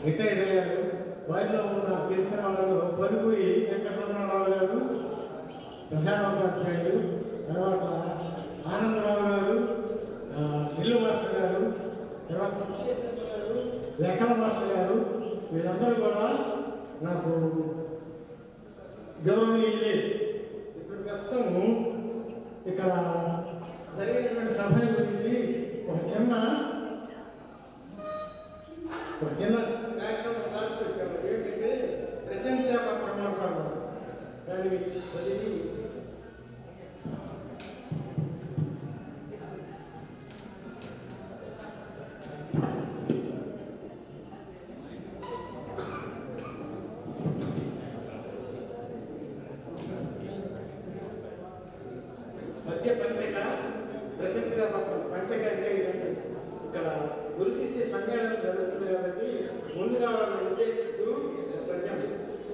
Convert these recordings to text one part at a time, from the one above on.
Retired అయ్యారు. వారిలో ఉన్న తెలిసిన వాళ్ళలో పలువురి వెంకటరమణరావు గారు ప్రధానోపాధ్యాయులు, తర్వాత ఆనందరావు గారు, ఇల్లు మాస్టర్ గారు, తర్వాత గారు, లెక్కల మాస్టర్ గారు, వీళ్ళందరూ కూడా నాకు గౌరవనీయులే. ఇప్పుడు ప్రస్తుతం ఇక్కడ జరిగినటువంటి సభ గురించి ఒక చిన్న కార్యక్రమం రాసుకొచ్చాము. ఏంటంటే ప్రశంసా పత్రం దాన్ని చదివి మధ్య పంచక ప్రశంసా పత్రం. పంచక అంటే ఇక్కడ గురు శిష్య సమ్మేళనం జరుగుతుంది కాబట్టి ముందుగా వాళ్ళని ఉద్దేశిస్తూ పద్యం.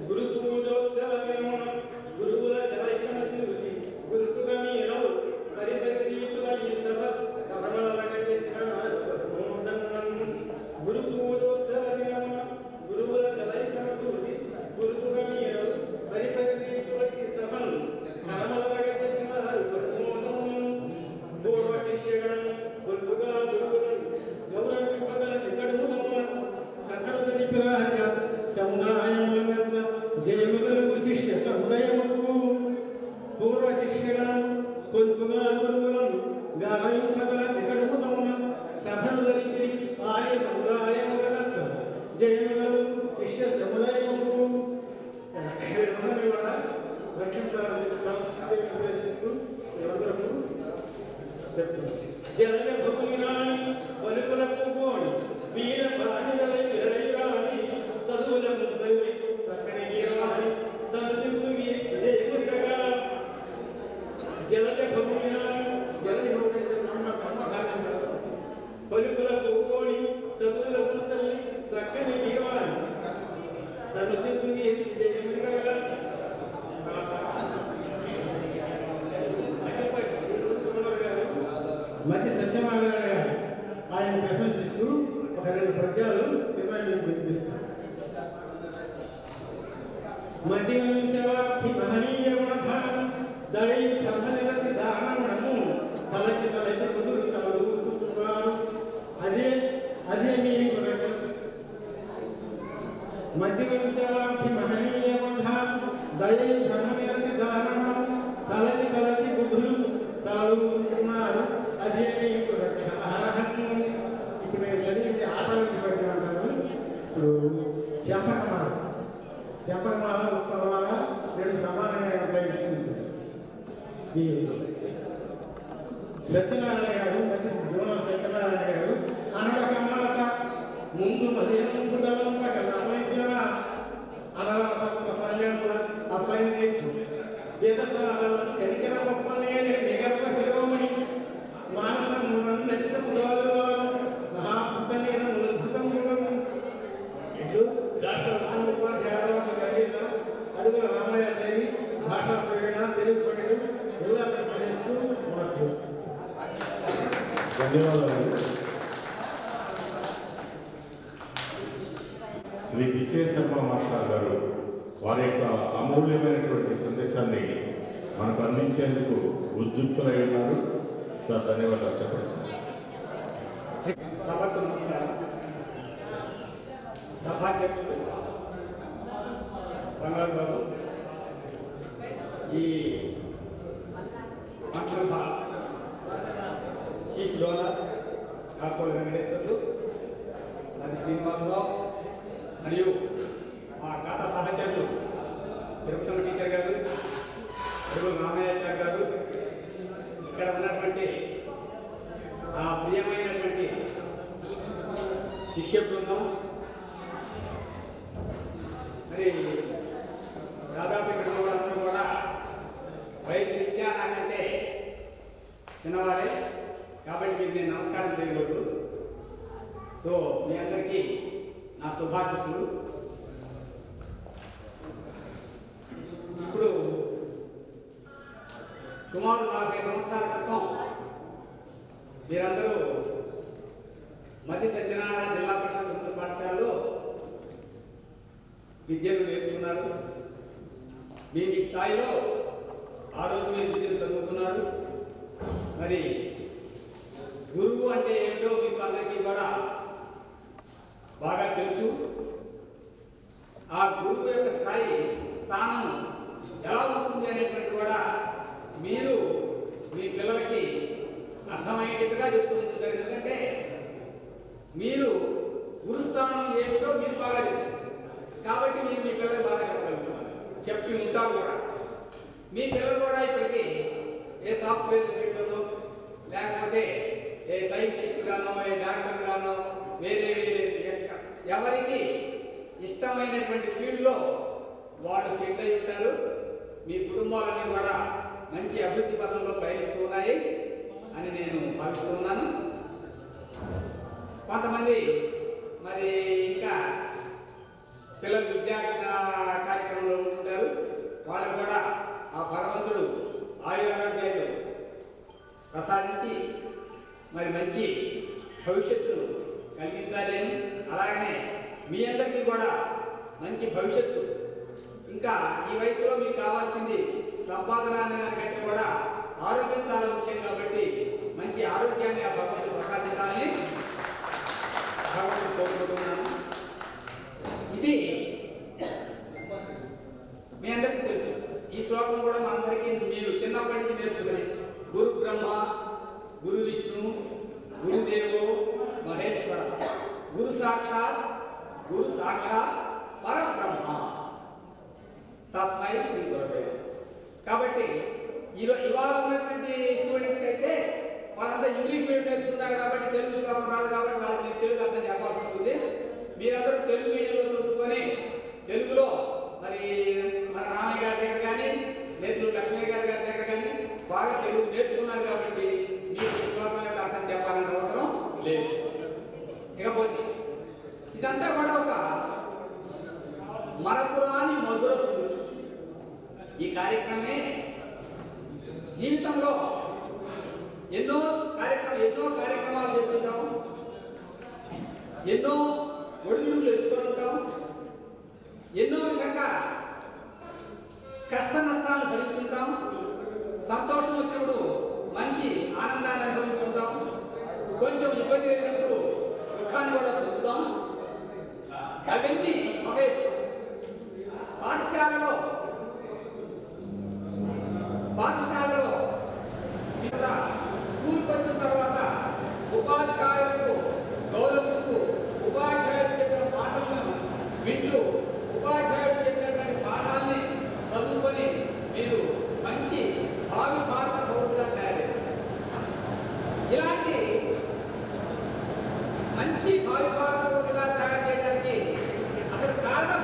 గురు పూజోత్సవ దినమున గురువుల జలైకమతి రుచి గురుతుగా మీరవు పరిపరిరీతుల ఈ సభ కమలగా చేసిన గురు పూజోత్సవ దినమున గురువుల జలైకమతి రుచి గురుతుగా మీరవు పరిపరిరీతుల ఈ సభను కమలగా చేసిన పూర్వ శిష్యగణం గురువుగా గురువులను గౌరవింపగల శిఖడుమున సకల దరిద్రార్గ సముదాయముల జయముగలకు శిష్య సముదాయముకు పూర్వ శిష్యగణం కొలుపుగా గురువులను గాయం సకల శిఖడుమున సభలు దరిద్రి ఆర్య సముదాయముల జయముగలు శిష్య సముదాయముకు కూడా రక్షించాలని ఉద్దేశిస్తూ వీళ్ళందరూ చెప్తున్నారు. జలయ భూమిరాణి పలుకులకు పోని వీణ ప్రాణిగలై విరయరాణి చదువులకు తల్లి చక్కని గీరాణి సదుదింతు విజయముగా జలయ భూమిరాణి జలయ భూమి బ్రహ్మకార్యం పలుకులకు పోని చదువులకు తల్లి చక్కని గీరాణి సదుదింతు విజయముగా మధ్య సత్యనారాయణ గారు ఆయన ప్రశంసిస్తూ ఒక 2 పద్యాలు చిన్నాన్ని వినిపిస్తారు. మధ్యమహనీయ దై ధర్మనిరతి దానము తలచి తలచి కుదురు తలదూతున్నారు. అదే మీకు మధ్యవంశవాభి మహనీయ దై ధర్మనిరతి దానము తలచి తలచి కుదురు తలదూతున్నారు. అదే మీకు రక్షణ అర్హం. ఇప్పుడు నేను చదివితే ఆటలకి పద్యం అంటారు. ఇప్పుడు చెప్పకమాల ఉత్తమాల 2 సమానంగా ఉపయోగించింది. ఈ సత్యనారాయణ గారు జోనల్ సత్యనారాయణ గారు అనడకమాట ముందు మదేంపుదలంతక నవైద్యన అనవతత్వ సంయముల అప్పని తెచ్చు వేదసాలను కరికర గొప్పనేని మిగర్వ శిరోమణి మానసము వందరిసములు మహాభూత నీరముద్భుతం ఇట్లు డాక్టర్ ఉపాధ్యాయుల అడుగుల రామయాచారి భాషా ప్రవీణ తెలుగు పండితుడు జిల్లా ప్రదేశ్ ఉన్నట్టు. ధన్యవాదాలు. శ్రీ పిచ్చేశర్మ మాస్టర్ గారు వారి యొక్క అమూల్యమైనటువంటి సందేశాన్ని మనకు అందించేందుకు ఉద్యుక్తులై ఉన్నారు. సార్ ధన్యవాదాలు చెప్పండి సార్. సభకు నమస్కారం. సభాధ్యక్షుడు బంగారు బాబు, ఈ function hall chief donor Kakoli Venkateswarlu, అది శ్రీనివాసరావు మరియు మా గత సహచరులు తిరుపతమ్మ టీచర్ గారు, అడుగుల రామయాచార్య గారు, ఇక్కడ ఉన్నటువంటి ఆ ప్రియమైనటువంటి శిష్య బృందం, మరి దాదాపు ఇక్కడ వాళ్ళందరూ కూడా వయసు రీత్యా నాకంటే చిన్నవారే కాబట్టి మీకు నేను నమస్కారం చేయకూడదు. సో మీ అందరికీ నా శుభాశీస్సులు. ఇప్పుడు సుమారు 40 సంవత్సరాల క్రితం మీరందరూ మధ్య సత్యనారాయణ జిల్లా పరిషత్ ఉన్నత పాఠశాలలో విద్యను నేర్చుకున్నారు. మీ మీ స్థాయిలో ఆ రోజు మీరు విద్యను చదువుకున్నారు. మరి గురువు అంటే ఏమిటో మీకు అందరికీ కూడా బాగా తెలుసు. ఆ గురువు యొక్క స్థానం ఎలా ఉంటుంది అనేటువంటి కూడా మీరు మీ పిల్లలకి అర్థమయ్యేటట్టుగా చెప్తూ ఉంటారు. ఎందుకంటే మీరు గురుస్థానం ఏమిటో మీకు బాగా తెలుసు కాబట్టి మీరు మీ పిల్లలకు బాగా చెప్పగలుగుతున్నారు, చెప్పి ఉంటారు కూడా. మీ పిల్లలు కూడా ఇప్పటికీ ఏ సాఫ్ట్వేర్ ఫీల్డ్లోనో లేకపోతే ఏ సైంటిస్ట్ గానో ఏ డాక్టర్ గానో వేరే ఎవరికి ఇష్టమైనటువంటి ఫీల్డ్లో వాళ్ళు సెటిల్ అయి ఉంటారు. మీ కుటుంబాలన్నీ కూడా మంచి అభివృద్ధి పదంలో పయనిస్తూ ఉన్నాయి అని నేను భావిస్తూ ఉన్నాను. కొంతమంది మరి ఇంకా పిల్లలు విద్యా కార్యక్రమంలో ఉంటారు. వాళ్ళకు కూడా ఆ భగవంతుడు ఆయురారోగ్యాలు ప్రసాదించి మరి మంచి భవిష్యత్తును కలిగించాలి అని, అలాగనే మీ అందరికీ కూడా మంచి భవిష్యత్తు, ఇంకా ఈ వయసులో మీకు కావాల్సింది సంపాదన కంటే కూడా ఆరోగ్యం చాలా ముఖ్యం కాబట్టి మంచి ఆరోగ్యాన్ని ఆ భగవంతుడు ప్రసాదించాలని భగవంతుడు కోరుకుంటున్నాను. ఇది మీ అందరికీ తెలుసు. ఈ శ్లోకం కూడా మా అందరికీ మీరు చిన్నప్పటి నుంచి నేర్చుకుని గురు బ్రహ్మ గురు విష్ణు గురుదేవో మహేశ్వర గురు సాక్షాత్ పరబ్రహ్మ తస్మై శ్రీ గురవే. కాబట్టి ఇవాళ ఉన్నటువంటి స్టూడెంట్స్కి అయితే వాళ్ళంతా ఇంగ్లీష్ మీడియం నేర్చుకున్నారు కాబట్టి తెలుగు శ్లోకం రాదు కాబట్టి వాళ్ళకి నేను తెలుగు అర్థం చెప్పాల్సి ఉంటుంది. మీరందరూ తెలుగు మీడియంలో చదువుకొని తెలుగులో మరి మన రామయ్య గారి దగ్గర కానీ లేదు లక్ష్మీ గారి దగ్గర కానీ బాగా తెలుగు నేర్చుకున్నారు కాబట్టి మీకు ఈ శ్లోకం యొక్క అర్థం చెప్పాలనే అవసరం లేదు. ఇకపోతే ఇదంతా కూడా ఒక మరపురాని మధుర స్మృతి. ఈ కార్యక్రమే జీవితంలో ఎన్నో కార్యక్రమాలు చేస్తుంటాం, ఎన్నో ఒడిదుడుకులు ఎదుర్కొని ఉంటాం, ఎన్నో విధంగా కష్ట నష్టాలను భరించుంటాం, సంతోషం వచ్చినప్పుడు మంచి ఆనందాన్ని అనుభవించుంటాం, కొంచెం ఇబ్బంది అయినప్పుడు దుఃఖాన్ని కూడా పొందుతాం. అవన్నీ ఒకే పాఠశాలలో స్కూల్కి వచ్చిన తర్వాత ఉపాధ్యాయులకు గౌరవిస్తూ ఉపాధ్యాయులు చెప్పిన మాటలను వింటూ ఉపాధ్యాయులు చెప్పినటువంటి పాఠాన్ని చదువుకొని మీరు మంచి భావి భారత పౌరులుగా తయారయ్యారు. ఇలాంటి మంచి భావి భారత పౌరులుగా తయారు చేయడానికి అసలు కారణం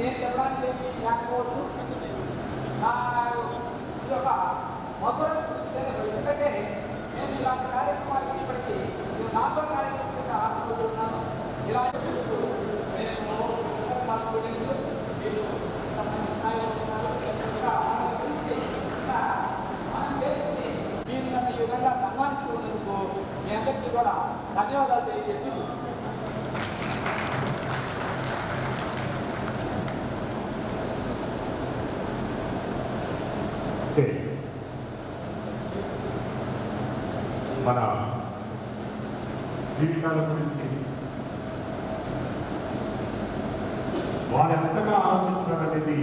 నేను చెప్పడానికి లేకపోవచ్చు. నా యొక్క మధుర ఎందుకంటే నేను ఇలాంటి కార్యక్రమాలకి ఇప్పటికీ నాతో కార్యక్రమంగా ఆశపడుతున్నాను. ఇలాంటి నేను మా స్టూడెంట్స్ వీళ్ళు మనం చేసి మీరు నన్ను ఈ విధంగా సన్మానిస్తున్నందుకు మీ అందరికీ కూడా ధన్యవాదాలు తెలియజేస్తూ మన జీవితాల గురించి వారు ఎంతగా ఆలోచిస్తారనేది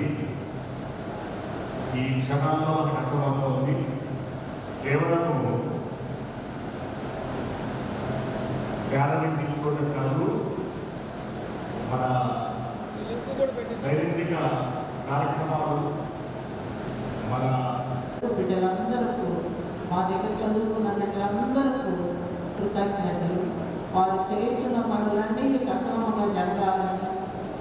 ఈ క్షణాల్లో మనకు అర్థమవుతోంది. కేవలం శాలరీ తీసుకోవడం కాదు, మన దైనందిక కార్యక్రమాలు మన బిడ్డలందరికీ మా దగ్గర చదువుకున్నట్లందరికీ కృతజ్ఞతలు. వారు చేసిన పనులన్నీ సక్రమంగా జరగాలని,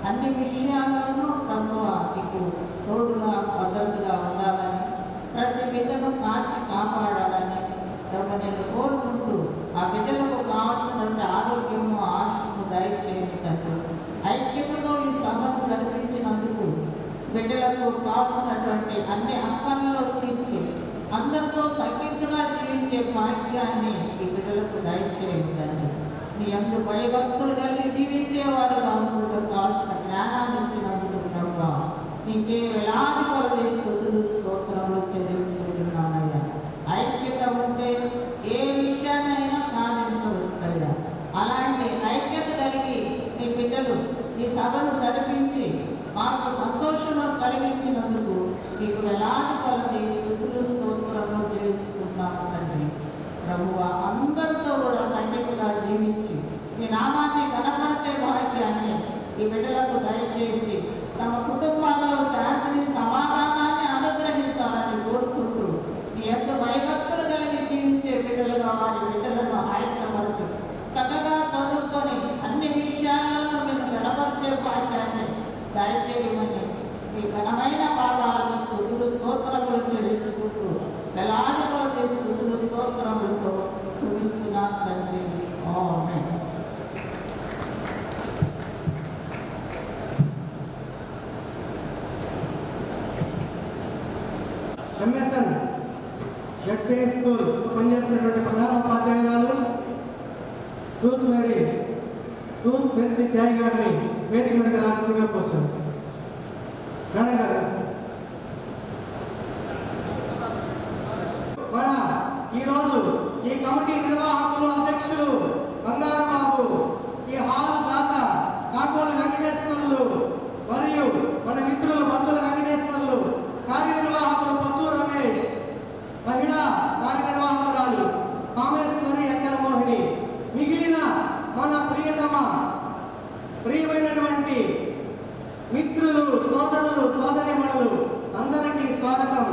అన్ని విషయాల్లోనూ ప్రభువు మీకు తోడుగా భద్రతగా ఉండాలని, ప్రతి బిడ్డను కాచి కాపాడాలని ప్రభు నేను కోరుకుంటూ ఆ బిడ్డలకు కావాల్సినటువంటి ఆరోగ్యము ఆశను దయచేయటంతో ఐక్యతతో ఈ సభను జరిపించినందుకు బిడ్డలకు కావాల్సినటువంటి అన్ని అక్కర్లలో తీర్చి అందరితో సఖ్యతగా జీవించే భాగ్యాన్ని ఈ బిడ్డలకు దయచేయటండి. మీ అందు భయభక్తులు కలిగి జీవించేవారుగా ఉంటూ కావాల్సిన జ్ఞానాన్ని ఇచ్చినందుకు ప్రభు నీకే వేలాది కొలది స్తుతులు స్తోత్రములు చెల్లించుకుంటున్నానయ్యా. ఐక్యత ఉంటే ఏ విషయాన్నైనా సాధించవచ్చయ్యా. అలాంటి ఐక్యత కలిగి మీ బిడ్డలు ఈ సభను జరిపించి మాకు సంతోషము కలిగించినందుకు మీకు వేలాది కొలది స్తుతులు స్తోత్రములు చెల్లిస్తున్నాము తండ్రి. ప్రభువా అందరితో కూడా సన్నిధిగా జీవించి మీ నామాన్ని గణపరిచే భాగ్యాన్ని ఈ బిడ్డలకు దయచేసి తమ కుటుంబాల్లో శాంతిని సమాధానాన్ని అనుగ్రహించాలని కోరుకుంటూ మీ యొక్క భయభక్తులు కలిగి జీవించే బిడ్డలుగా వారి బిడ్డలను ఆయత్తపరచు చక్కగా చదువుకొని అన్ని విషయాలను మీరు గణపరిచే భాగ్యాన్ని దయచేయమని మీ ఘనమైన పాదాలను స్తుతులు స్తోత్రములు చెల్లించుకుంటూ వేలాదిలో స్తుతులు స్తోత్రములతో చూపిస్తున్నాం తండ్రి. ఆమేన్. ఎంఎస్ఎన్ జడ్పీ స్కూల్ పనిచేస్తున్నటువంటి ప్రధాన ఉపాధ్యాయురాలు రూత్ మెర్సీ చాయ్ గారిని వేదిక మీద రాష్ట్రంగా కూర్చోండి. మేడం గారు, మన ఈరోజు ఈ కమిటీ నిర్వాహకులు అధ్యక్షులు బంగారు బాబు, ఈ హాల్ దాత కాకోలు వెంకటేశ్వర్లు మరియు మన మిత్రులు భక్తుల వెంకటేశ్వర్లు, కార్యనిర్వాహకులు పొత్తూరు రమేష్, మహిళా కార్యనిర్వాహకురాలు కామేశ్వరి ఎంకలమోహిని, మిగిలిన మన ప్రియమైనటువంటి మిత్రులు, సోదరులు, సోదరిమణులు అందరికీ స్వాగతం.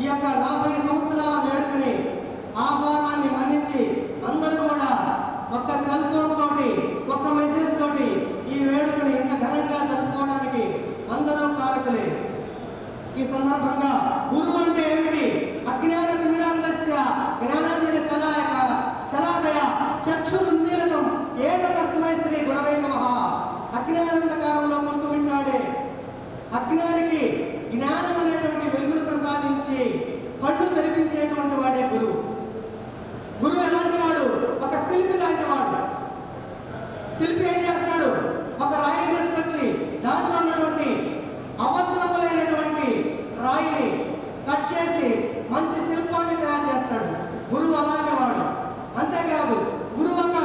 ఈ యొక్క 40 సంవత్సరాల వేడుకని ఆహ్వానాన్ని మన్నించి అందరూ కూడా ఒక్క సెల్ ఫోన్ తోటి, ఒక్క మెసేజ్ తోటి ఈ వేడుకని ఇంత ఘనంగా జరుపుకోవడానికి అందరూ కారకులే. ఈ సందర్భంగా గురువు అంటే ఏమిటి? అజ్ఞాన తిమిరాంధస్య జ్ఞానాంజన శలాకయ చక్షురున్మీలితం ఏతస్మై శ్రీ గురవే నమః. అజ్ఞానందకారంలో ముందు వింటాడే అజ్ఞానికి జ్ఞానం అనేటువంటి వెలుగును ప్రసాదించి కళ్ళు తెరిపించేటువంటి వాడే గురువు. గురువు ఎలాంటి వాడు? ఒక శిల్పి లాంటి వాడు. శిల్పి ఏం చేస్తాడు? ఒక రాయి తీసుకొచ్చి దాంట్లో ఉన్నటువంటి అవసరములైనటువంటి రాయిని కట్ చేసి మంచి శిల్పాన్ని తయారు చేస్తాడు. గురువు అలాంటి వాడు. అంతేకాదు, గురువు ఒక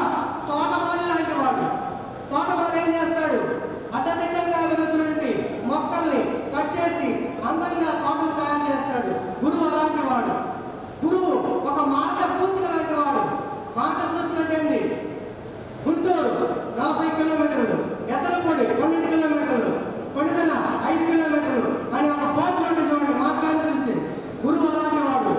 తోటమాలి లాంటి వాడు. తోటమాలి ఏం చేస్తాడు? అడ్డదిడ్డంగా వెలుగుతున్నటువంటి మొక్కల్ని కట్ చేసి అందంగా తోటలు తయారు చేస్తాడు. గురువు అలాంటి వాడు. గురువు ఒక మార్గ సూచిక లాంటి వాడు. మార్గ సూచిక అంటే ఏంటి? గుంటూరు 40 కిలోమీటర్లు, ఎత్తలపూడి 12 కిలోమీటర్లు, కొడిదన 5 కిలోమీటర్లు అని ఒక పోర్టు నుండి చూడండి మాట్లాడి గురువు అలాంటి వాడు.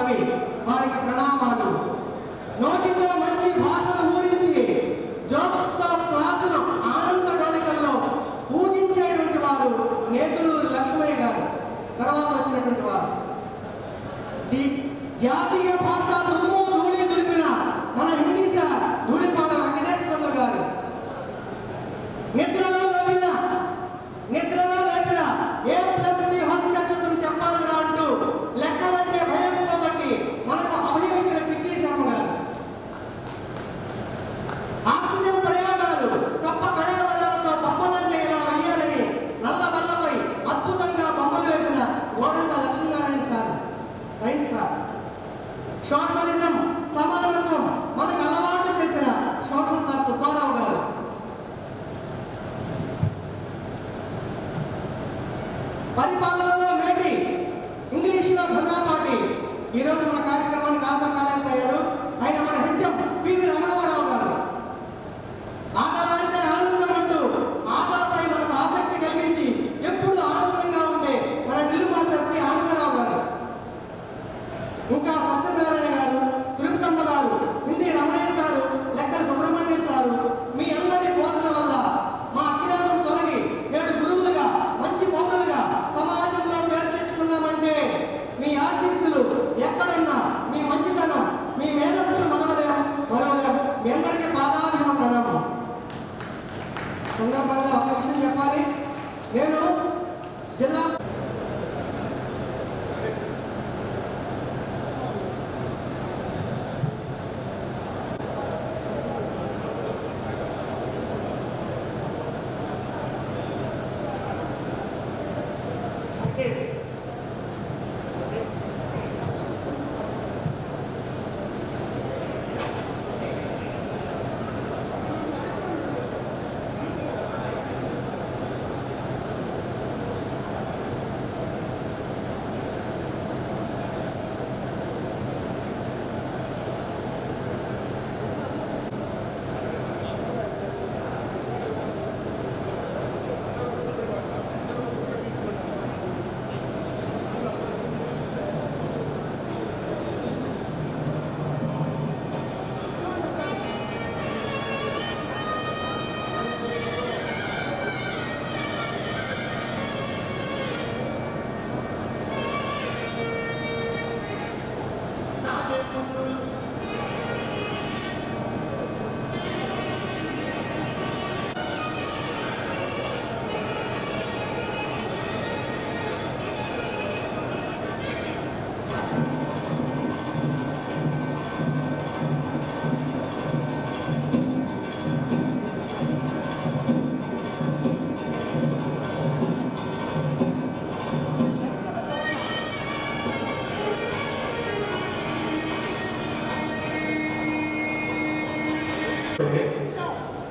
కవి వారికి ప్రణామాలు. నోటితో మంచి భాషను ఊరించి జోక్స్తో క్లాసును ఆనంద డోలికల్లో ఊగించేటువంటి వారు నేతూరు లక్ష్మయ్య గారు. తర్వాత వచ్చినటువంటి వారు జాతీయ భాష దుమ్ము ధూళి దులిపిన మన హిందీ సార్ ధూళిపాల వెంకటేశ్వర్లు గారు. నిద్రలో లేపిన A+B హాస్యశతం చెప్పాలని అంటూ లెక్కలంటే భయం పోగొట్టి మనకు అభయం ఇచ్చిన పిచ్చి శర్మ గారు. ఆక్సిజన్ ప్రయోగాలు కప్ప కళావరాలతో బొమ్మలంటే ఇలా వేయాలని నల్ల వల్లపై అద్భుతంగా బొమ్మలు వేసిన Goranta Lakshminarayana sir science sir. Socialism సమానత్వం మనకు అలవాటు చేసిన సోషల్ సార్ సుబ్బారావు గారు. పరిపాలనలో మేటి ఇంగ్లీష్లో ధనాపాటి ఈరోజు మన కార్యక్రమానికి ఆధారకాలైపోయారు. ఆయన మన హెచ్ఎం పివి రమణారావు గారు. ఆటలాడితే ఆనందం అంటూ ఆటలపై మనకు ఆసక్తి కలిగించి ఎప్పుడు ఆనందంగా ఉండే మన ఢిల్లీ మాస్టర్ పి ఆనందరావు గారు. ఇంకా సత్యనారాయణ గారు, తిరుపతమ్మ గారు, హిందీ రమణయ్య గారు, లెక్కల సుబ్రహ్మణ్యం గారు. మీ అందరి బోధన వల్ల మా అజ్ఞానం తొలగి నేడు గురువులుగా మంచి పౌరులుగా సమాజంలో పేరు తెచ్చుకున్నామంటే మీ ఆశీస్సులు ఎక్కడున్నా మీ మంచితనం మీ మేధస్సులు మరవలేం. మీ అందరికీ పాదాభివందనం. సందర్భంగా ఒక విషయం చెప్పాలి. నేను జిల్లా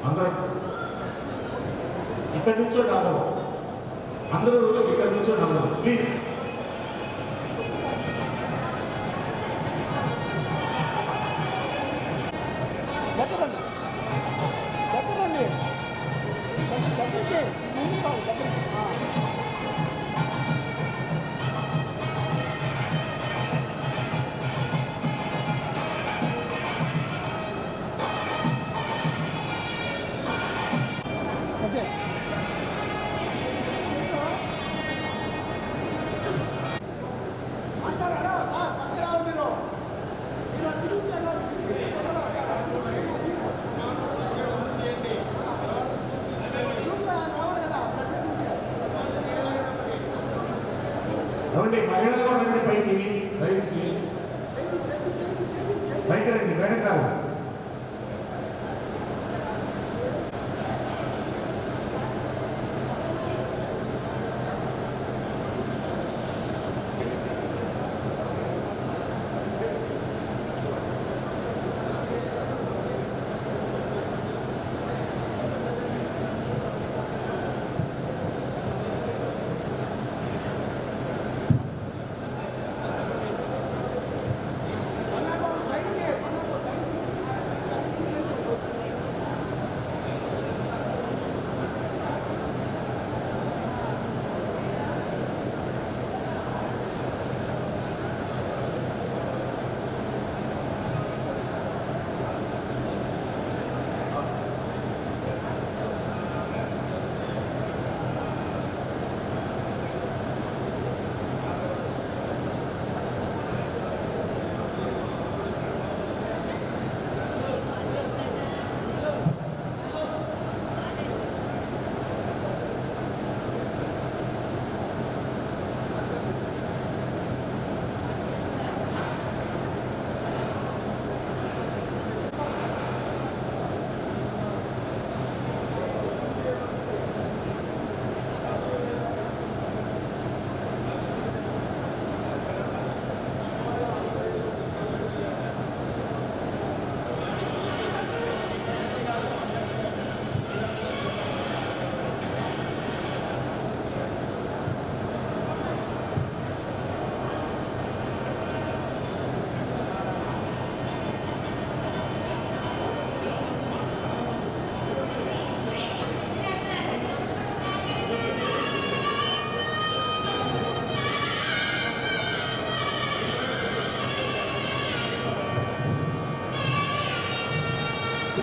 అందరూ ఇక్కడ నుంచో రాదు. అందరూ ఇక్కడ నుంచో రాదు ప్లీజ్. కాబట్టి మహిళలు కూడా రండి పైకి, దయచి పైకి రండి, మేడం కాదు.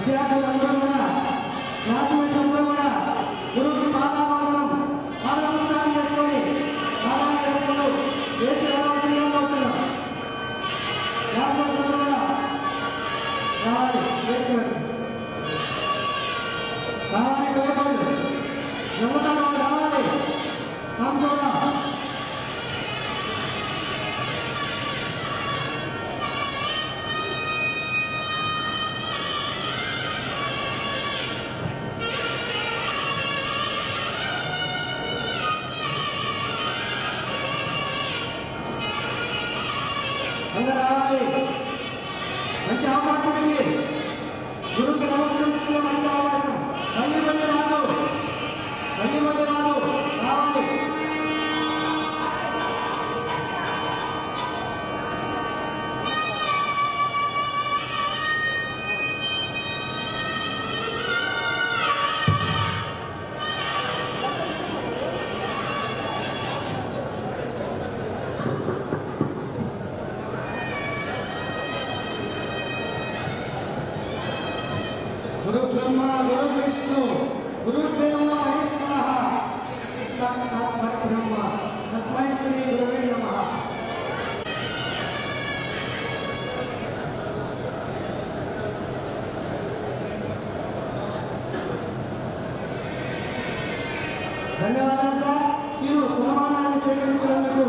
విద్యార్థులందరూ కూడా క్లాస్మేట్స్ అందరూ కూడా గురువుకి పాదాబంధనం పాద నమస్కారం చేసుకొని పాదాలు చేసుకుంటూ చేసి వెళ్ళవలసిందిగా కోరుతున్నాం. క్లాస్మేట్స్ అందరూ కూడా రావాలి వేదిక మీదకి. రావాలి వేయకూడదు, నమ్ముతాను వాళ్ళు రావాలి. కాంసోగా అందరూ రావాలి. మంచి అవకాశం ఇది. గురువుకి నమస్కరించుకునే మంచి అవకాశం. మళ్ళీ మళ్ళీ రాదు, మళ్ళీ మళ్ళీ రాదు, రావాలి. గురు బ్రహ్మ గురు విష్ణు గురుదేవ మహేశ్వర సాక్షాత్ పరబ్రహ్మ తస్మై శ్రీ గురవే నమః. ధన్యవాదాలు సార్. మీరు సన్మానాన్ని స్వీకరించినందుకు.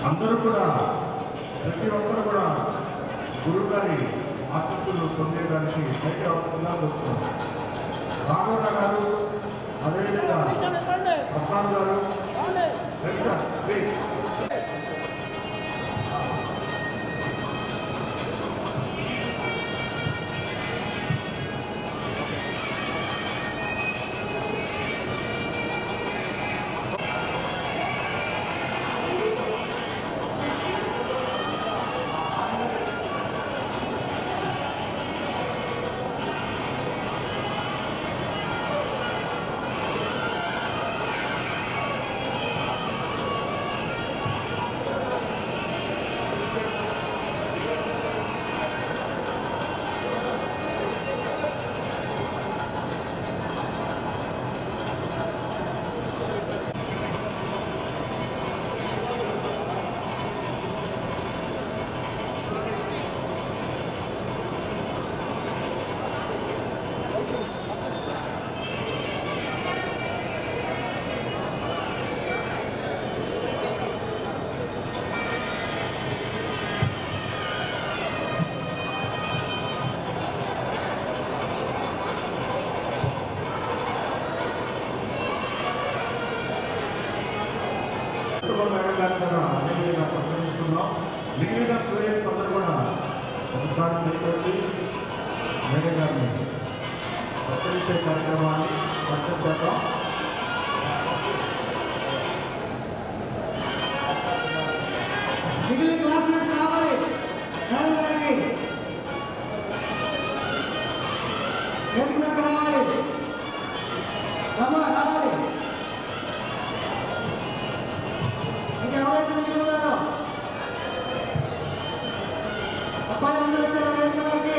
అందరూ కూడా ప్రతి ఒక్కరు కూడా గురువు గారి ఆశీస్సులు పొందేదానికి పైకి అవసరంగా వచ్చారు. భాగవత గారు, అదేవిధంగా ప్రసాద్ గారు, తెలుసా ప్లీజ్. మిగిలిన స్టూడెంట్స్ అందరూ కూడా ఒకసారి తిరిగి మేడం గారిని సత్కరించే కార్యక్రమాన్ని సక్సెస్ చేద్దాం. మిగిలిన క్లాస్మేట్స్ రావాలి. మేడం గారికి వేదిక మీదకి రావాలి. రావాలి. ఇంకెవరైతే మిగిలి ఉన్నారో అబ్బాయి అందరూ వచ్చారు వేదిక మీదకి.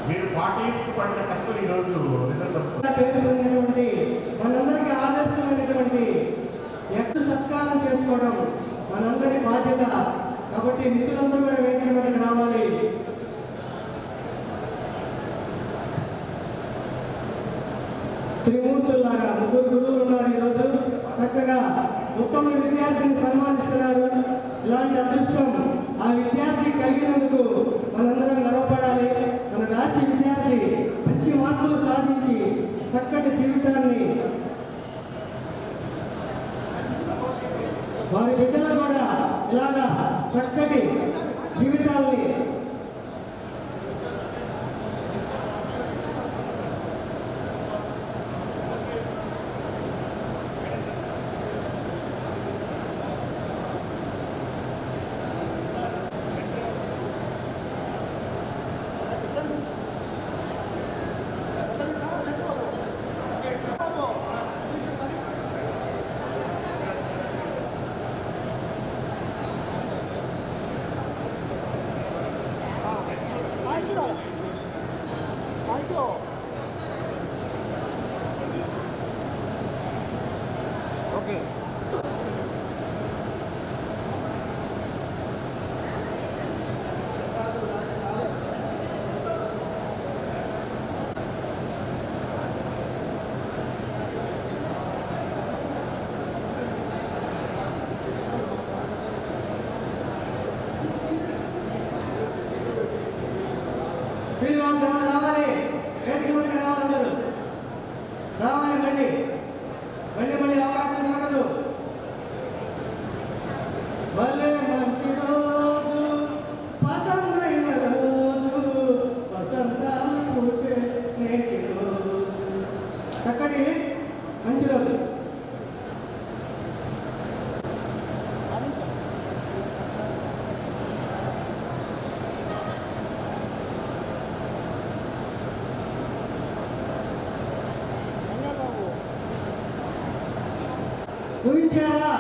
మీరు 40 years పడిన కష్టం ఈరోజు రిజల్ట్ వస్తుంది. పేరు పొందినటువంటి మనందరికీ ఆదర్శమైనటువంటి వ్యక్తి సత్కారం చేసుకోవడం మనందరి బాధ్యత. కాబట్టి మిత్రులందరూ కూడా వేదిక మీదకి రావాలి. త్రిమూర్తుల్లాగా ముగ్గురు గురువులు ఉన్నారు ఈరోజు. చక్కగా ఉత్తమ విద్యార్థిని సన్మానిస్తున్నారు. ఇలాంటి అదృష్టం ఆ విద్యార్థి కలిగినందుకు మనందరం గర్వపడాలి. మన బ్యాచ్ విద్యార్థి మంచి మార్కులు సాధించి చక్కటి జీవితాన్ని వారి బిడ్డలు కూడా ఇలాగా చక్కటి జీవితాల్ని మీరు రావాలి. వేదిక మీదకి రావాలి. అందరూ రావాలి. మళ్ళీ అవకాశం దొరకదు. భలే మంచి రోజు, పసందైన రోజు, వసంతాలు పూచే నేటి రోజు. చక్కటి మంచి రోజు. ఊహించారా?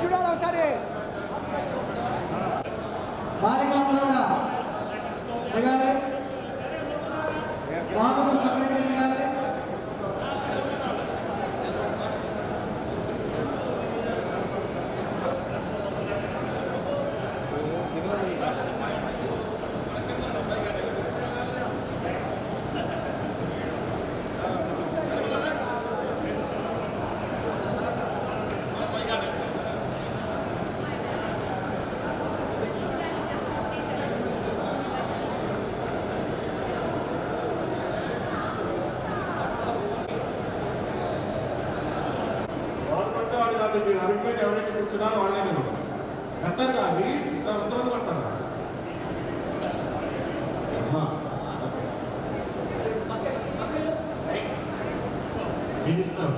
చూడు బాలికలందరూ కూడా దిగాలి. అది మీరు అరిగిపోయి ఎవరైతే కూర్చున్నారో వాళ్ళే నేను కడతారు అది ఎంతమంది కడతారు ఏం ఇస్తున్నారు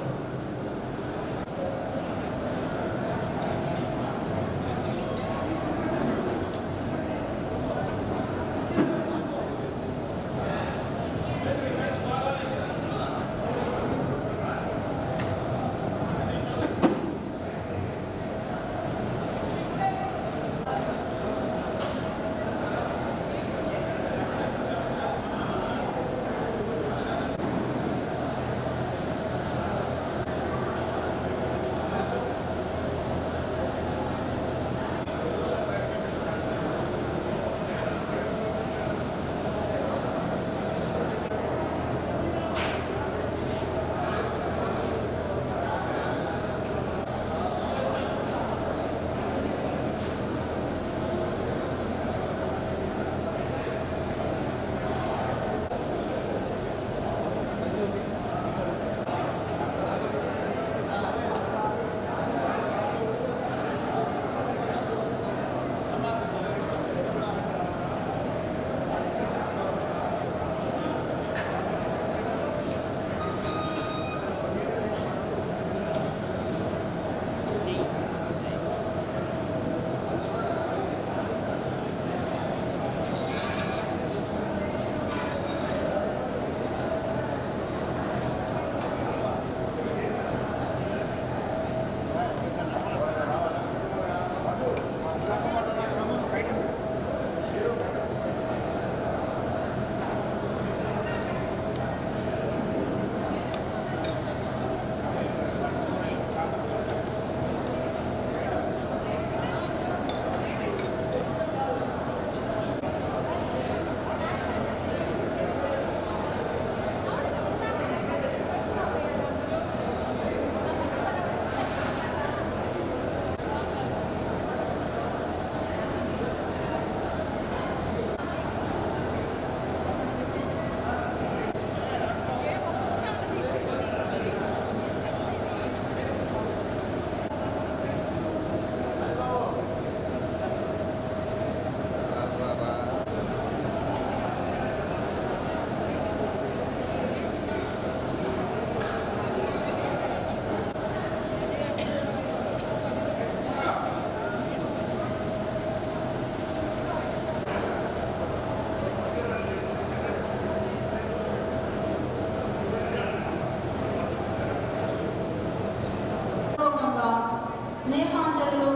స్నేహాంజలులు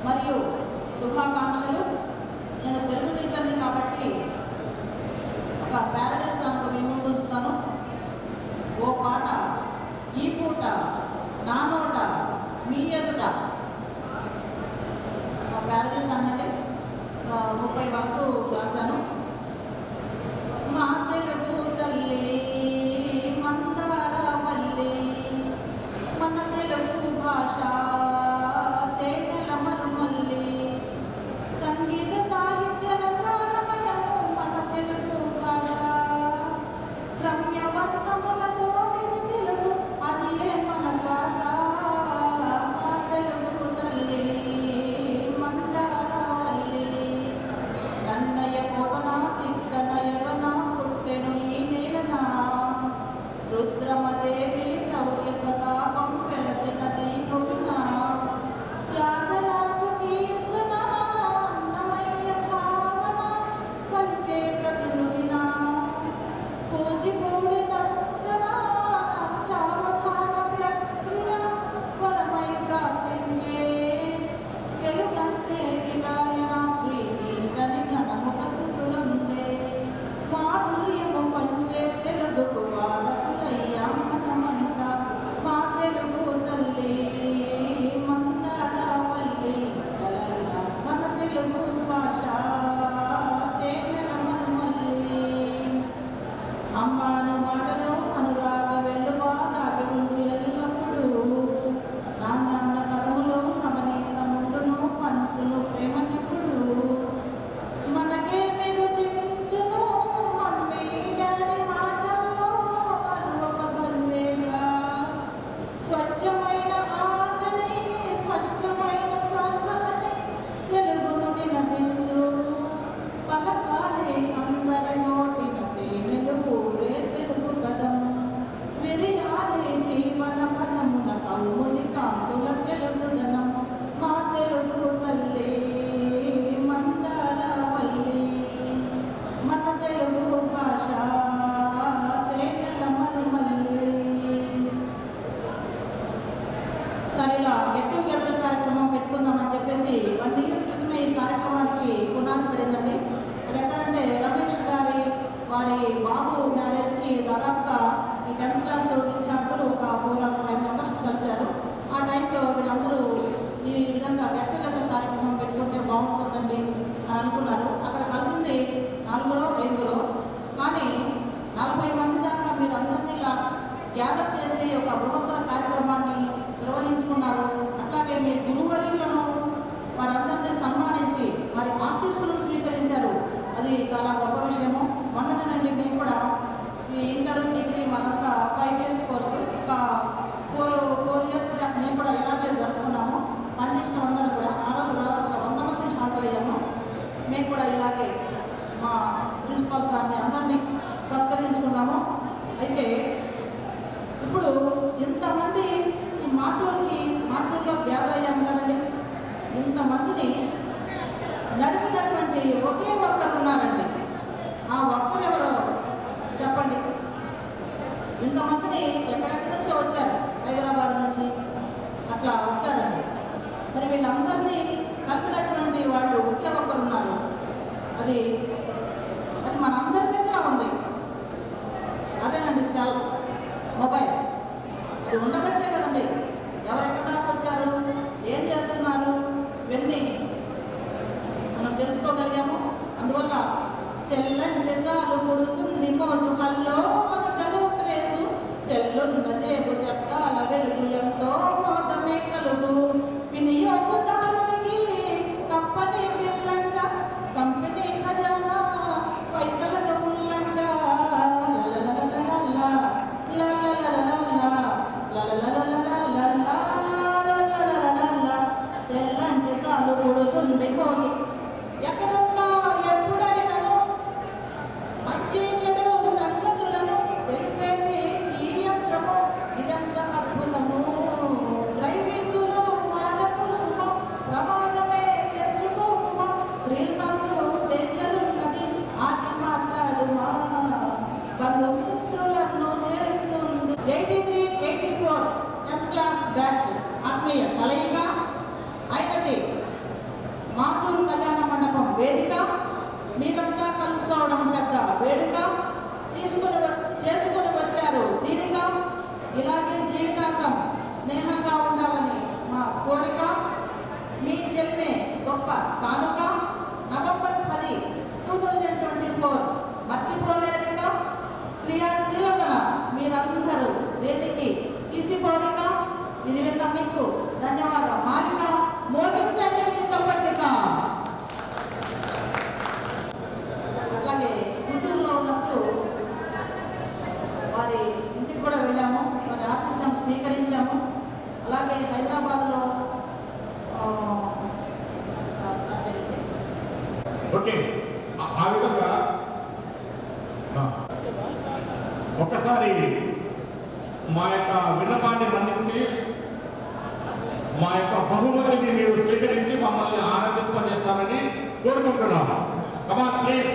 మరియు శుభాకాంక్షలు. నేను తెలుగు టీచర్ని కాబట్టి ఒక ప్యారడైజ్ సాంగ్ మీ ముందు ఉంచుతాను. ఓ పాట ఈ పూట నా నోట మీ ఎదుట. ప్యారడైజ్ అన్నట్టే 30 వరకు రాశాను. మా తెలుగు తల్లి మందార మల్లి, మన తెలుగు భాష తేనెల మరుమల్లి, సంగీత సాహిత్య రసారమయము మన తెలుగు భాష, రమ్య వర్ణములతో తెలుగు అది ఏ మన శ్వాస. మా తెలుగు తల్లి మందార మల్లి, నన్నయ కోదన తిక్కన ఎర్రన పుట్టెను ఈ నేలన, రుద్రమదేవి శౌర్య ప్రతాపం వెలసినది కొడున, త్యాగరాజు కీర్తన అన్నమయ్య భావన పలికే ప్రతినుదిన, కూచిపూడి నర్తన అష్టావధాన ప్రక్రియ వరమై ప్రార్థించే, తెలుగంటే విగాయనాథి ఈష్టని ఘనముఖ స్థుతులందే, మాధుర్యము పంచే తెలుగుకు వారసులయ్యా మనమంతా. మా తెలుగు తల్లి మందారవల్లి కలల మన తెలుగు భాష తేనెల మరుమల్లి. అమ్మాను మాటలో అనురాగ వెల్లువా దాగి ఉండు ఎల్లప్పుడు, నాన్న పదములో నవనీత ముందును పంచును ప్రేమ నిపుడు, మనకే రుచించును మమ్మీ డాడీ మాటల్లో అది ఒక బరువేగా, స్వచ్ఛమైన ఆశ బాబు మ్యారేజ్కి దాదాపుగా ఈ 10th క్లాస్ విద్యార్థులు ఒక 4 or 5 మెంబర్స్ కలిశారు. ఆ టైంలో వీళ్ళందరూ ఈ విధంగా గెట్ టుగెదర్ కార్యక్రమం పెట్టుకుంటే బాగుంటుందండి అని అనుకున్నారు. అక్కడ కలిసింది 4 5, కానీ 40 మంది దాకా మీరందరినీ ఇలా గ్యాదర్ చేసి ఒక బృహత్తర కార్యక్రమాన్ని నిర్వహించుకున్నారు. అట్లాగే మీ గురువర్యులను వారందరినీ సన్మానించి వారి ఆశీస్సులను స్వీకరించారు. అది చాలా గొప్ప విషయము. మొన్నటినండి మేము కూడా ఈ ఇంటర్ డిగ్రీ మనంతా 5 years కోర్సు ఒక 4 years బ్యాక్ మేము కూడా ఇలాగే జరుపుకున్నాము. పండిట్స్ అందరూ కూడా ఆ రోజు దాదాపుగా 100 మంది హాజరయ్యాము. మేము కూడా ఇలాగే మా ప్రిన్సిపల్ సార్ని అందరినీ సత్కరించుకున్నాము. అయితే ఇప్పుడు ఇంతమంది ఈ మాటూరులో గ్యాదర్ అయ్యాము కదండి. ఇంతమందిని నడిపినటువంటి ఒకే ఒక్కరు ఉన్నారండి. ఆ ఒక్కరు ఎవరో చెప్పండి. ఇంతమందిని ఎక్కడెక్కడి నుంచో వచ్చారు, హైదరాబాద్ నుంచి అట్లా వచ్చారండి. మరి వీళ్ళందరినీ కలిపినటువంటి వాళ్ళు ఒకే ఒక్కరు ఉన్నారు. అది మనందరి దగ్గర ఉంది. అదేనండి సెల్ మొబైల్. అది ఉండబట్టే కదండి ఎవరెక్కడ దాకా వచ్చారు, ఏం చేస్తున్నారు ఇవన్నీ మనం తెలుసుకోగలిగాము. అందువల్ల సెల్లంటే చాలు పుడుతుంది మోజు హల్లో అంటలు క్రేజు, సెల్లున్న జేబు శబ్దాల వెలుగు ఎంతో మోతమే కలుగు, వినియోగదారునికి కంపెనీ బిల్లంట, కంపెనీ ఖజానా పైసలకు పుల్లంట, తెల్లంటే చాలు పుడుతుంది మోజు. ఎక్కడున్నా ఎప్పుడైనాను మంచి చెడు సంగతులను తెలిపేటి ఈ యంత్రము ఇదంత అద్భుతము. డ్రైవింగులో మాటకు సుఖం, ప్రమాదమే తెచ్చుకోకుమా, త్రిల్నందు డేంజరున్నది ఆగి మాట్లాడుమా, బంధుమిత్రులను చేస్తుంది. 83, 84 10th క్లాస్ బ్యాచ్ ఆత్మీయ కలయిక అయినది మాటూరు కళ్యాణ మండపం వేదిక. మీరంతా కలుసుకోవడం పెద్ద వేడుక చేసుకొని వచ్చారు తీరిక. ఇలాగే జీవితాంతం స్నేహంగా ఉండాలని మా కోరిక. మీ చెల్లె గొప్ప కానుక. నవంబర్ 10, 2024 మర్చిపోలేరిక. క్రియాశీలతన మీరందరూ దేనికి తీసిపోరిక. ఇది విన్న మీకు ధన్యవాదాలు. మాలిక మోగించండి మీ చప్పట్లిక. అట్లాగే గుంటూరులో ఉన్నప్పుడు వారి ఇంటికి కూడా వెళ్ళాము, వారి ఆతిథ్యం స్వీకరించాము. అలాగే హైదరాబాద్లో ఓకే, ఆ విధంగా ఒకసారి మా యొక్క విన్నపాన్ని మన్నించి మా యొక్క బహుమతిని మీరు స్వీకరించి మమ్మల్ని ఆనందింపజేస్తారని కోరుకుంటున్నాము. Come on please.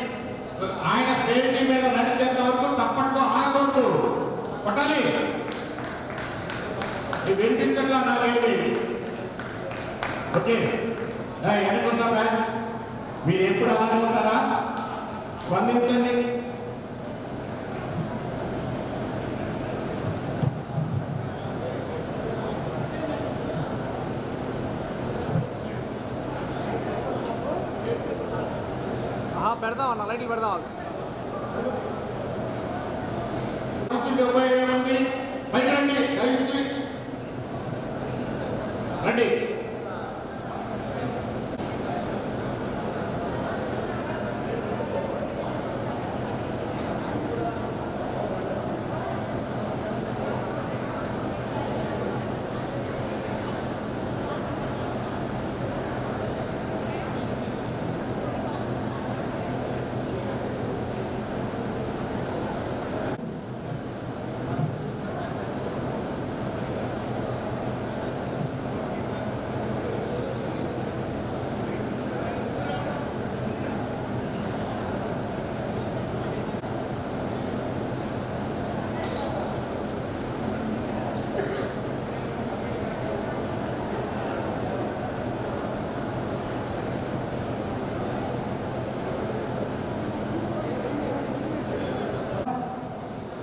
ఆయన స్టేజ్ మీద నడిచేంత వరకు చప్పట్లో ఆగవద్దు, కొట్టాలి. వినిపించట్లా నాకేమి. ఓకే, వెనకున్న బ్యాచ్ మీరు ఎప్పుడు అలానే ఉంటారా? స్పందించండి. పెడదాం అన్న, లైట్లు పెడదాం. 70 మంది పైకి రండి, దయచేసి రండి.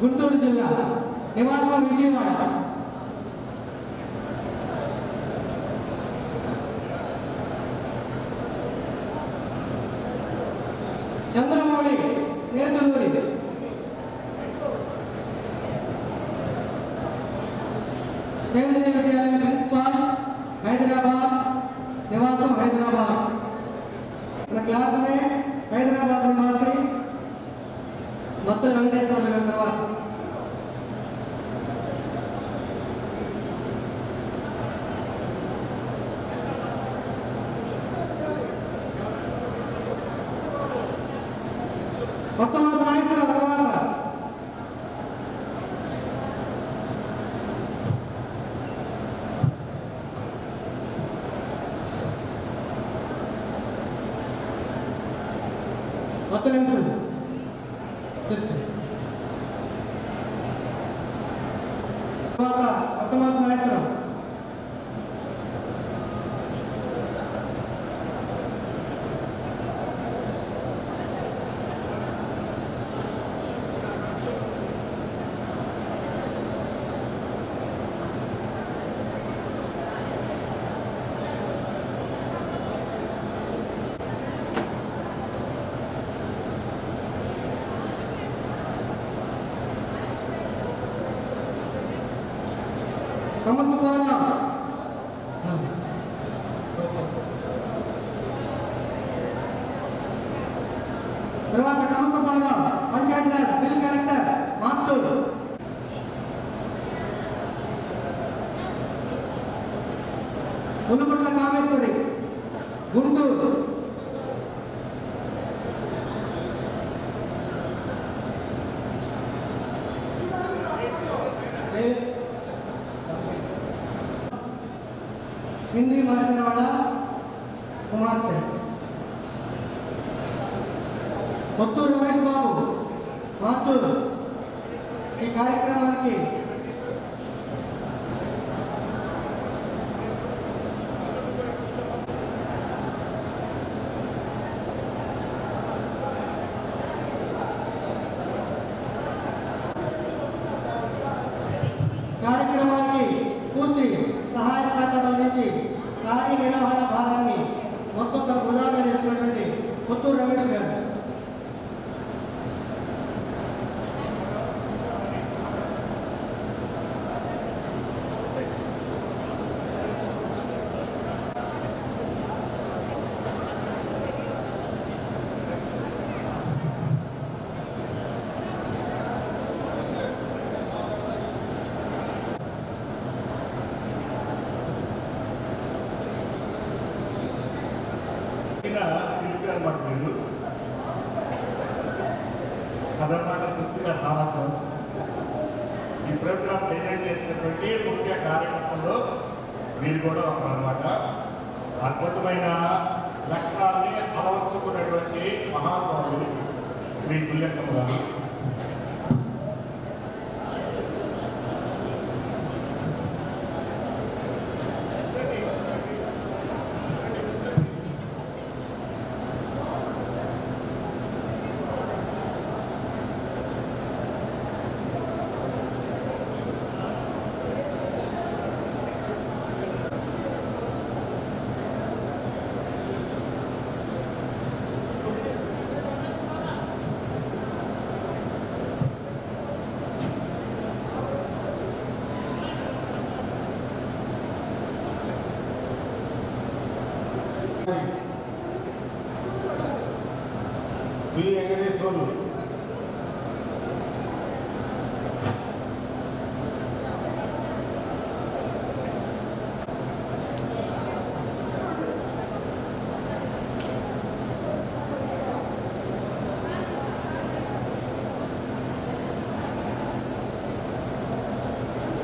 గుంటూరు జిల్లా, నివాసం విజయవాడ. చంద్రమౌళి, నేతలూరి. కేంద్రీయ విద్యాలయం ప్రిన్సిపాల్, హైదరాబాద్, నివాసం హైదరాబాద్. మన క్లాస్మేట్ హైదరాబాద్ నివాసి మొత్తం వెంకటేశ్వర గారి తర్వాత. మొత్తం నాగేశ్వరరావు తర్వాత. ఒక్క నిమిషం తర్వాత కొత్త మాసం నాగేశ్వరరావు. సమస్త పోనా తర్వాత సమస్త పోనా పంచాయతీరాజ్ బిల్ కలెక్టర్ మాత్తూరు. మునుపట్ల కామేశ్వరి, గుంటూరు. హిందీ మాస్టర్ కుమార్తె కొత్తూరు రమేష్ బాబు, మాత్తూరు. ఈ కార్యక్రమానికి పూర్తి సహాయ సహకారాల నుంచి కార్యనిర్వహణ భారాన్ని మొత్తం తన భుజాన్ని చేస్తున్నటువంటి కొత్తూరు రమేష్ గారు. శిల్పిగా అనమాట మీరు అదనమాట శిల్పిగా సామర్థ్యం. ఈ ప్రోగ్రాం డిజైన్ చేసినటువంటి ముఖ్య కార్యకర్తల్లో మీరు కూడా ఒకరు అనమాట. అద్భుతమైన లక్షణాన్ని అలవర్చుకున్నటువంటి మహానుభావులు శ్రీ పుల్యప్ప గారు. వి వెంకటేశ్వర్లు,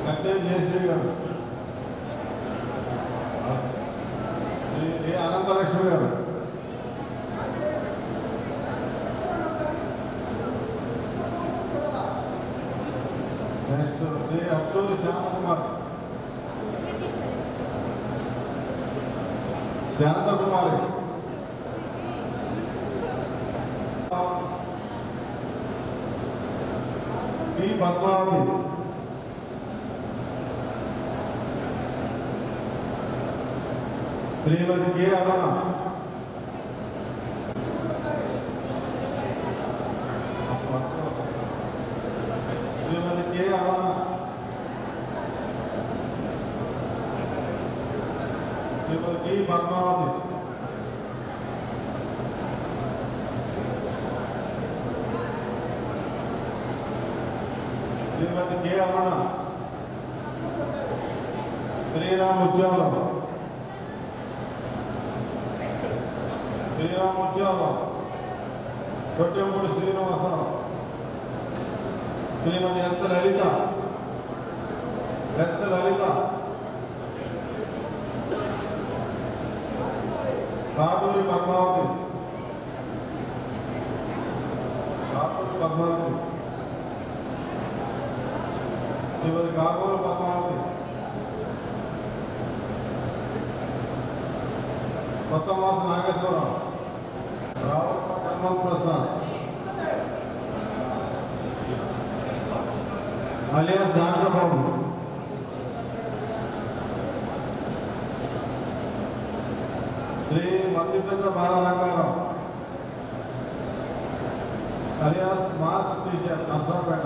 కత్తెర జయశ్రీ గారు, అనంతలక్ష్మి గారు, శ్రీ అట్టూరి శాంతకుమార్, శాంతకుమారి, పి పద్మావతి, శ్రీమతి కె అరుణ, శ్రీమతి కె అరుణ, శ్రీమతి పి పద్మావతి, శ్రీమతి కె అరుణ, శ్రీరామ్ ఉద్యోగం, శ్రీరామ్ ఉద్యోగం, కొట్టెంపూడి శ్రీనివాసరావు, శ్రీమతి yes Lalitha, Katuri Padmavati, Shrimati కాగూరు Padmavati, Kothamasa Nageswararao, Rao Hanumanth Prasad alias doctor Babu, Shri మద్దిపెద్ద బాలరంగారావు alias mass teacher Narasaraopet,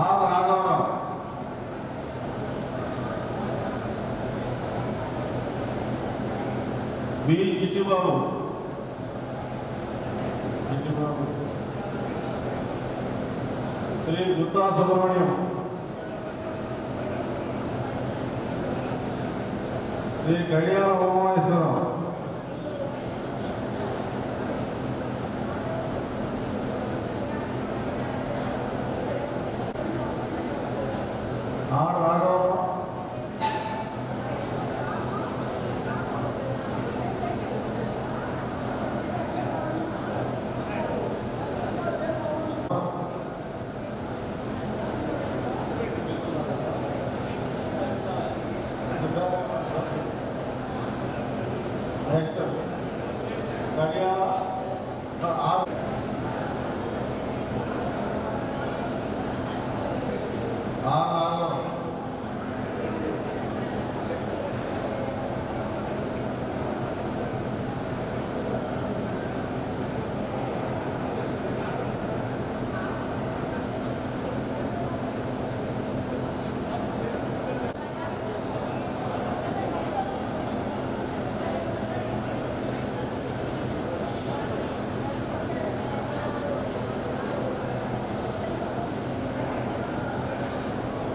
are రాఘవరావు, బి చిట్టిబాబు, శ్రీ గుత్తా సుబ్రహ్మణ్యం, శ్రీ గడియాల ఉమామేశ్వరరావు, ఆర్ రాఘవరావు, నెక్స్ట్ గడియాల ఆర్ రాఘవరావు,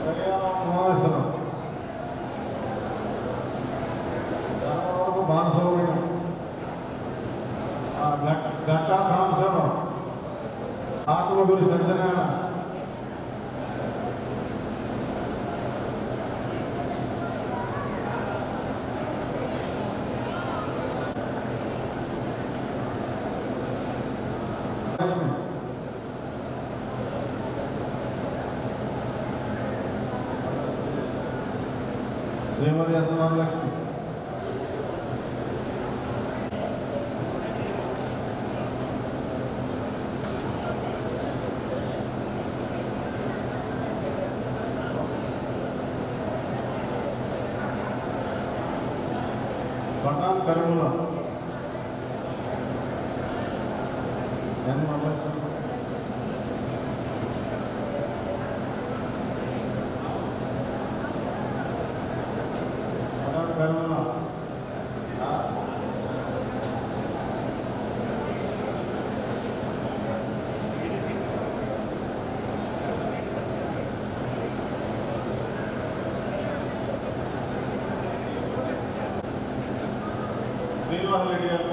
గడియాల ఉమామేశ్వరరావు, ధర్మవరపు బాలసుబ్రహ్మణ్యం, గట్టా సాంబశివరావు, ఆత్మగురి సత్యనారాయణ, లక్ష్మి, శ్రీమతి ఎస్ వరలక్ష్మి, పట్టాన్ కరీముల్లా, ఎన్ వరలక్ష్మి, పట్టాన్ కరీముల్లా, శ్రీనివాస రెడ్డి గారు,